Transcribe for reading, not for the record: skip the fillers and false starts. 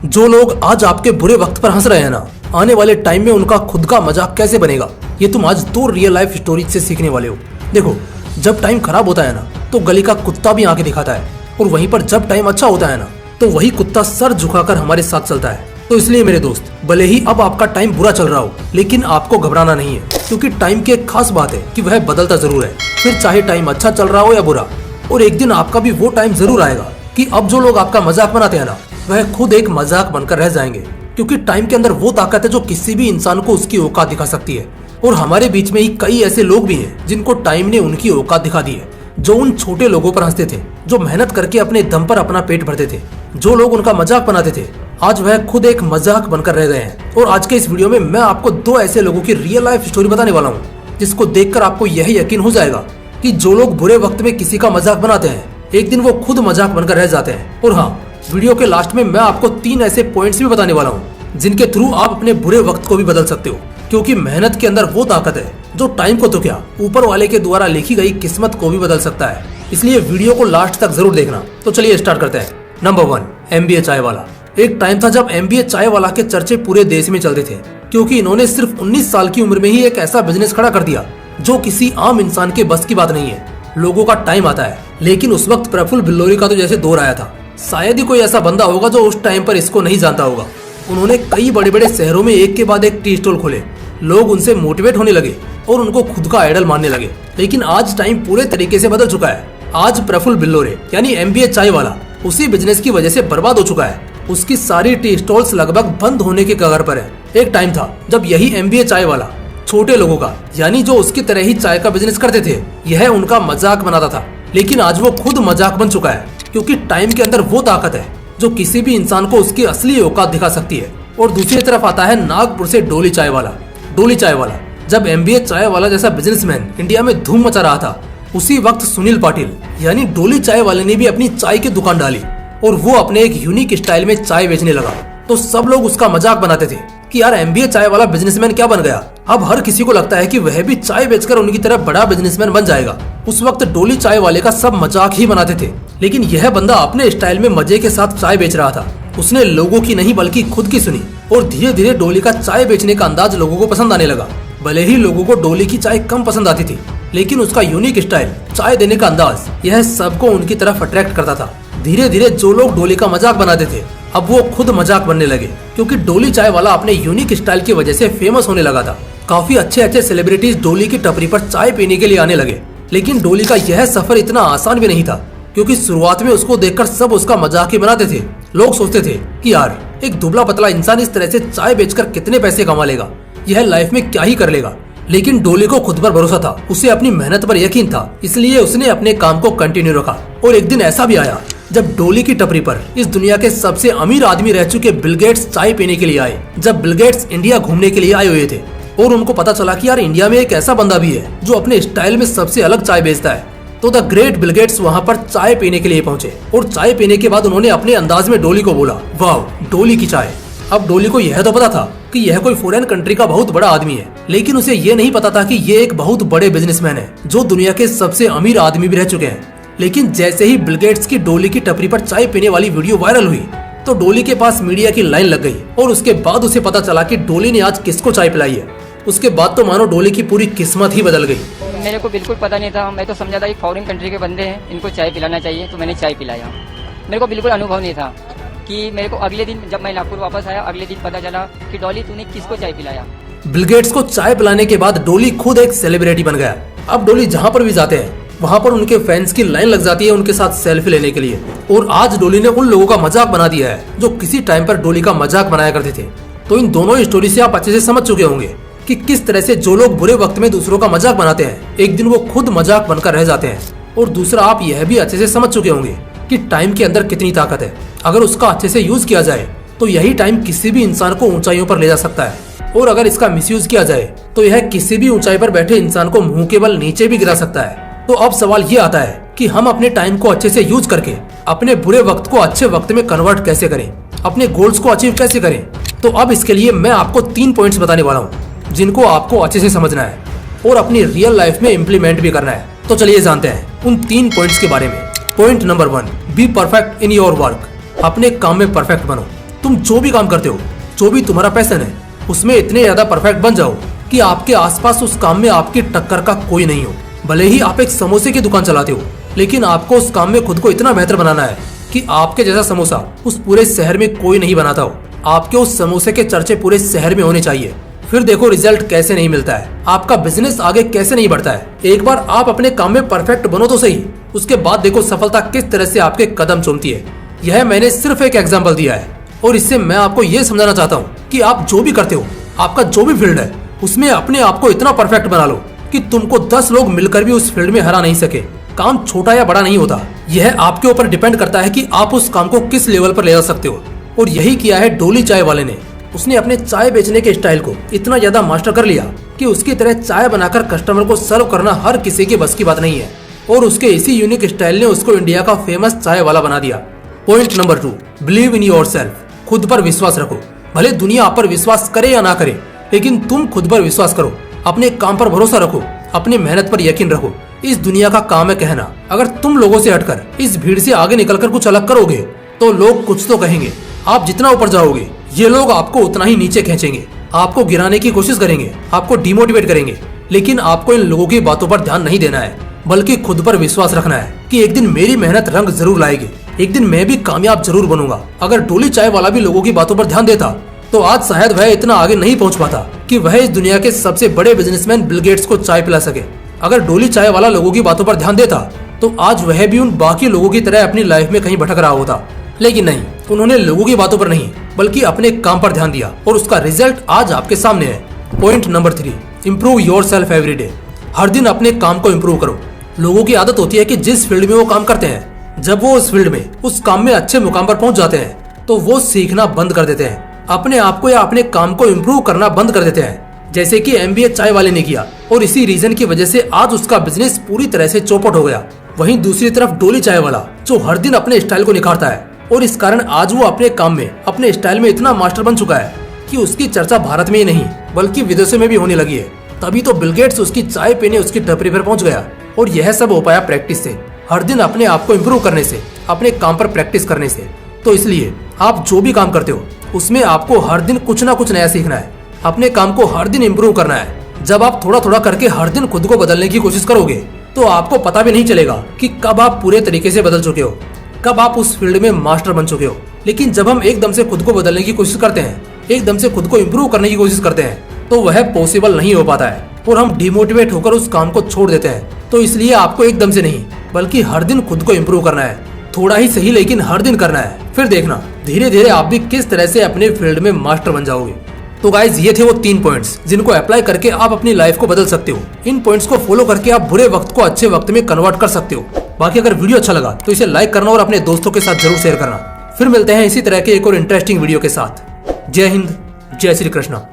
जो लोग आज आपके बुरे वक्त पर हंस रहे हैं ना, आने वाले टाइम में उनका खुद का मजाक कैसे बनेगा, ये तुम आज 2 रियल लाइफ स्टोरी से सीखने वाले हो। देखो, जब टाइम खराब होता है ना, तो गली का कुत्ता भी आंखें दिखाता है, और वहीं पर जब टाइम अच्छा होता है ना, तो वही कुत्ता सर झुकाकर हमारे साथ चलता है। तो इसलिए मेरे दोस्त, भले ही अब आपका टाइम बुरा चल रहा हो, लेकिन आपको घबराना नहीं है, क्योंकि टाइम की एक खास बात है कि वह बदलता जरूर है। फिर चाहे टाइम अच्छा चल रहा हो या बुरा, और एक दिन आपका भी वो टाइम जरूर आएगा कि अब जो लोग आपका मजाक बनाते हैं ना, वह खुद एक मजाक बनकर रह जाएंगे। क्योंकि टाइम के अंदर वो ताकत है जो किसी भी इंसान को उसकी औकात दिखा सकती है। और हमारे बीच में ही कई ऐसे लोग भी हैं जिनको टाइम ने उनकी औकात दिखा दी है, जो उन छोटे लोगों पर हंसते थे, जो मेहनत करके अपने दम पर अपना पेट भरते थे, जो लोग उनका मजाक बनाते थे, आज वह खुद एक मजाक बनकर रह गए हैं। और आज के इस वीडियो में मैं आपको 2 ऐसे लोगों की रियल लाइफ स्टोरी बताने वाला हूँ, जिसको देखकर आपको यह यकीन हो जाएगा कि जो लोग बुरे वक्त में किसी का मजाक बनाते हैं, एक दिन वो खुद मजाक बनकर रह जाते हैं। और हाँ, वीडियो के लास्ट में मैं आपको 3 ऐसे पॉइंट्स भी बताने वाला हूँ, जिनके थ्रू आप अपने बुरे वक्त को भी बदल सकते हो। क्योंकि मेहनत के अंदर वो ताकत है जो टाइम को तो क्या, ऊपर वाले के द्वारा लिखी गई किस्मत को भी बदल सकता है। इसलिए वीडियो को लास्ट तक जरूर देखना। तो चलिए स्टार्ट करते हैं। नंबर 1, MBA चाय वाला। एक टाइम था जब MBA चाय वाला के चर्चे पूरे देश में चलते थे, क्योंकि इन्होंने सिर्फ 19 साल की उम्र में ही एक ऐसा बिजनेस खड़ा कर दिया जो किसी आम इंसान के बस की बात नहीं है। लोगों का टाइम आता है, लेकिन उस वक्त प्रफुल्ल बिल्लोरी का तो जैसे दौर आया था। शायद ही कोई ऐसा बंदा होगा जो उस टाइम पर इसको नहीं जानता होगा। उन्होंने कई बड़े बड़े शहरों में एक के बाद एक टी स्टॉल खोले। लोग उनसे मोटिवेट होने लगे और उनको खुद का आइडल मानने लगे। लेकिन आज टाइम पूरे तरीके से बदल चुका है। आज प्रफुल्ल बिल्लोरे यानी MBA चाय वाला उसी बिजनेस की वजह से बर्बाद हो चुका है। उसकी सारी टी स्टॉल्स लगभग बंद होने के कगार पर है। एक टाइम था जब यही MBA चाय वाला छोटे लोगों का, यानी जो उसकी तरह ही चाय का बिजनेस करते थे, यह उनका मजाक बनाता था। लेकिन आज वो खुद मजाक बन चुका है, क्योंकि टाइम के अंदर वो ताकत है जो किसी भी इंसान को उसकी असली औकात दिखा सकती है। और दूसरी तरफ आता है नागपुर से डोली चाय वाला। डोली चाय वाला जब MBA चाय वाला जैसा बिजनेसमैन इंडिया में धूम मचा रहा था, उसी वक्त सुनील पाटिल यानी डोली चाय वाले ने भी अपनी चाय की दुकान डाली और वो अपने एक यूनिक स्टाइल में चाय बेचने लगा। तो सब लोग उसका मजाक बनाते थे कि यार MBA चाय वाला बिजनेसमैन क्या बन गया। अब हर किसी को लगता है कि वह भी चाय बेचकर उनकी तरह बड़ा बिजनेसमैन बन जाएगा। उस वक्त डोली चाय वाले का सब मजाक ही बनाते थे, लेकिन यह बंदा अपने स्टाइल में मजे के साथ चाय बेच रहा था। उसने लोगों की नहीं बल्कि खुद की सुनी, और धीरे धीरे डोली का चाय बेचने का अंदाज लोगों को पसंद आने लगा। भले ही लोगों को डोली की चाय कम पसंद आती थी, लेकिन उसका यूनिक स्टाइल, चाय देने का अंदाज, यह सबको उनकी तरफ अट्रैक्ट करता था। धीरे धीरे जो लोग डोली का मजाक बनाते थे, अब वो खुद मजाक बनने लगे, क्योंकि डोली चाय वाला अपने यूनिक स्टाइल की वजह से फेमस होने लगा था। काफी अच्छे अच्छे सेलिब्रिटीज डोली की टपरी पर चाय पीने के लिए आने लगे। लेकिन डोली का यह सफर इतना आसान भी नहीं था, क्योंकि शुरुआत में उसको देखकर सब उसका मजाक ही बनाते थे। लोग सोचते थे कि यार, एक दुबला पतला इंसान इस तरह से चाय बेचकर कितने पैसे कमा लेगा, यह लाइफ में क्या ही कर लेगा। लेकिन डोली को खुद पर भरोसा था, उसे अपनी मेहनत पर यकीन था, इसलिए उसने अपने काम को कंटिन्यू रखा। और एक दिन ऐसा भी आया जब डोली की टपरी पर इस दुनिया के सबसे अमीर आदमी रह चुके बिल गेट्स चाय पीने के लिए आए। जब बिल गेट्स इंडिया घूमने के लिए आए हुए थे और उनको पता चला कि यार, इंडिया में एक ऐसा बंदा भी है जो अपने स्टाइल में सबसे अलग चाय बेचता है, तो द ग्रेट बिल गेट्स वहाँ पर चाय पीने के लिए पहुंचे। और चाय पीने के बाद उन्होंने अपने अंदाज में डोली को बोला, वाह, डोली की चाय। अब डोली को यह तो पता था कि यह कोई फॉरेन कंट्री का बहुत बड़ा आदमी है, लेकिन उसे यह नहीं पता था कि यह एक बहुत बड़े बिजनेसमैन है जो दुनिया के सबसे अमीर आदमी भी रह चुके हैं। लेकिन जैसे ही बिल गेट्स की डोली की टपरी पर चाय पीने वाली वीडियो वायरल हुई, तो डोली के पास मीडिया की लाइन लग गई। और उसके बाद उसे पता चला कि डोली ने आज किसको चाय पिलाई है। उसके बाद तो मानो डोली की पूरी किस्मत ही बदल गई। मेरे को बिल्कुल पता नहीं था, मैं तो समझा था कि फॉरेन कंट्री के बंदे हैं, इनको चाय पिलाना चाहिए, तो मैंने चाय पिलाया। मेरे को बिल्कुल अनुभव नहीं था कि मेरे को अगले दिन जब मैं नागपुर वापस आया, अगले दिन पता चला कि डोली तूने किसको चाय पिलाया। बिल गेट्स को चाय पिलाने के बाद डोली खुद एक सेलिब्रिटी बन गया। अब डोली जहाँ पर भी जाते हैं, वहाँ पर उनके फैंस की लाइन लग जाती है उनके साथ सेल्फी लेने के लिए। और आज डोली ने उन लोगों का मजाक बना दिया है जो किसी टाइम पर डोली का मजाक बनाया करते थे। तो इन दोनों स्टोरी से आप अच्छे से समझ चुके होंगे कि किस तरह से जो लोग बुरे वक्त में दूसरों का मजाक बनाते हैं, एक दिन वो खुद मजाक बनकर रह जाते हैं। और दूसरा, आप यह भी अच्छे से समझ चुके होंगे कि टाइम के अंदर कितनी ताकत है। अगर उसका अच्छे से यूज किया जाए तो यही टाइम किसी भी इंसान को ऊंचाइयों पर ले जा सकता है, और अगर इसका मिसयूज किया जाए तो यह किसी भी ऊंचाई पर बैठे इंसान को मुंह के बल नीचे भी गिरा सकता है। तो अब सवाल ये आता है कि हम अपने टाइम को अच्छे से यूज करके अपने बुरे वक्त को अच्छे वक्त में कन्वर्ट कैसे करें, अपने गोल्स को अचीव कैसे करें। तो अब इसके लिए मैं आपको 3 पॉइंट्स बताने वाला हूँ, जिनको आपको अच्छे से समझना है और अपनी रियल लाइफ में इम्प्लीमेंट भी करना है। तो चलिए जानते हैं उन 3 पॉइंट्स के बारे में। Point number 1, be perfect in your work. अपने काम में परफेक्ट बनो। तुम जो भी काम करते हो, जो भी तुम्हारा पैशन है, उसमें इतने ज्यादा परफेक्ट बन जाओ कि आपके आसपास उस काम में आपकी टक्कर का कोई नहीं हो। भले ही आप एक समोसे की दुकान चलाते हो, लेकिन आपको उस काम में खुद को इतना बेहतर बनाना है कि आपके जैसा समोसा उस पूरे शहर में कोई नहीं बनाता हो। आपके उस समोसे के चर्चे पूरे शहर में होने चाहिए। फिर देखो रिजल्ट कैसे नहीं मिलता है, आपका बिजनेस आगे कैसे नहीं बढ़ता है। एक बार आप अपने काम में परफेक्ट बनो तो सही, उसके बाद देखो सफलता किस तरह से आपके कदम चूमती है। यह मैंने सिर्फ एक एग्जाम्पल दिया है और इससे मैं आपको यह समझाना चाहता हूँ कि आप जो भी करते हो, आपका जो भी फील्ड है, उसमें अपने आप को इतना परफेक्ट बना लो कि तुमको 10 लोग मिलकर भी उस फील्ड में हरा नहीं सके। काम छोटा या बड़ा नहीं होता, यह आपके ऊपर डिपेंड करता है कि आप उस काम को किस लेवल पर ले जा सकते हो। और यही किया है डोली चाय वाले ने। उसने अपने चाय बेचने के स्टाइल को इतना ज्यादा मास्टर कर लिया कि उसकी तरह चाय बनाकर कस्टमर को सर्व करना हर किसी के बस की बात नहीं है। और उसके इसी यूनिक स्टाइल ने उसको इंडिया का फेमस चाय वाला बना दिया। Point number 2, believe in yourself. खुद पर विश्वास रखो। भले दुनिया आप पर विश्वास करे या ना करे, लेकिन तुम खुद पर विश्वास करो। अपने काम पर भरोसा रखो, अपनी मेहनत पर यकीन रखो। इस दुनिया का काम है कहना। अगर तुम लोगों से हटकर इस भीड़ से आगे निकलकर कुछ अलग करोगे तो लोग कुछ तो कहेंगे। आप जितना ऊपर जाओगे, ये लोग आपको उतना ही नीचे खींचेंगे, आपको गिराने की कोशिश करेंगे, आपको डिमोटिवेट करेंगे। लेकिन आपको इन लोगों की बातों पर ध्यान नहीं देना है, बल्कि खुद पर विश्वास रखना है कि एक दिन मेरी मेहनत रंग जरूर लाएगी, एक दिन मैं भी कामयाब जरूर बनूंगा। अगर डोली चाय वाला भी लोगों की बातों पर ध्यान देता तो आज शायद वह इतना आगे नहीं पहुंच पाता कि वह इस दुनिया के सबसे बड़े बिजनेसमैन बिल गेट्स को चाय पिला सके। अगर डोली चाय वाला लोगों की बातों पर ध्यान देता तो आज वह भी उन बाकी लोगों की तरह अपनी लाइफ में कहीं भटक रहा होता। लेकिन नहीं, उन्होंने लोगों की बातों पर नहीं बल्कि अपने काम पर ध्यान दिया और उसका रिजल्ट आज आपके सामने है। Point number 3, improve yourself every day. हर दिन अपने काम को इम्प्रूव करो। लोगों की आदत होती है कि जिस फील्ड में वो काम करते हैं, जब वो उस फील्ड में उस काम में अच्छे मुकाम पर पहुंच जाते हैं तो वो सीखना बंद कर देते हैं, अपने आप को या अपने काम को इम्प्रूव करना बंद कर देते हैं, जैसे कि MBA चाय वाले ने किया। और इसी रीजन की वजह से आज उसका बिजनेस पूरी तरह से चौपट हो गया। वहीं दूसरी तरफ डोली चाय वाला जो हर दिन अपने स्टाइल को निखारता है और इस कारण आज वो अपने काम में, अपने स्टाइल में इतना मास्टर बन चुका है कि उसकी चर्चा भारत में ही नहीं बल्कि विदेशों में भी होने लगी है। तभी तो बिल गेट्स उसकी चाय पीने उसकी टपरी पर पहुंच गया। और यह सब हो पाया प्रैक्टिस से, हर दिन अपने आप को इम्प्रूव करने से, अपने काम पर प्रैक्टिस करने से। तो इसलिए आप जो भी काम करते हो उसमें आपको हर दिन कुछ ना कुछ नया सीखना है, अपने काम को हर दिन इम्प्रूव करना है। जब आप थोड़ा थोड़ा करके हर दिन खुद को बदलने की कोशिश करोगे तो आपको पता भी नहीं चलेगा कि कब आप पूरे तरीके से बदल चुके हो, कब आप उस फील्ड में मास्टर बन चुके हो। लेकिन जब हम एकदम से खुद को बदलने की कोशिश करते हैं, एकदम से खुद को इम्प्रूव करने की कोशिश करते हैं, तो वह पॉसिबल नहीं हो पाता है और हम डिमोटिवेट होकर उस काम को छोड़ देते हैं। तो इसलिए आपको एकदम से नहीं बल्कि हर दिन खुद को इम्प्रूव करना है। थोड़ा ही सही लेकिन हर दिन करना है। फिर देखना धीरे धीरे आप भी किस तरह से अपने फील्ड में मास्टर बन जाओगे। तो गाइज ये थे वो 3 पॉइंट्स जिनको अप्लाई करके आप अपनी लाइफ को बदल सकते हो। इन पॉइंट्स को फॉलो करके आप बुरे वक्त को अच्छे वक्त में कन्वर्ट कर सकते हो। बाकी अगर वीडियो अच्छा लगा तो इसे लाइक करना और अपने दोस्तों के साथ जरूर शेयर करना। फिर मिलते हैं इसी तरह के एक और इंटरेस्टिंग वीडियो के साथ। जय हिंद, जय श्री कृष्णा।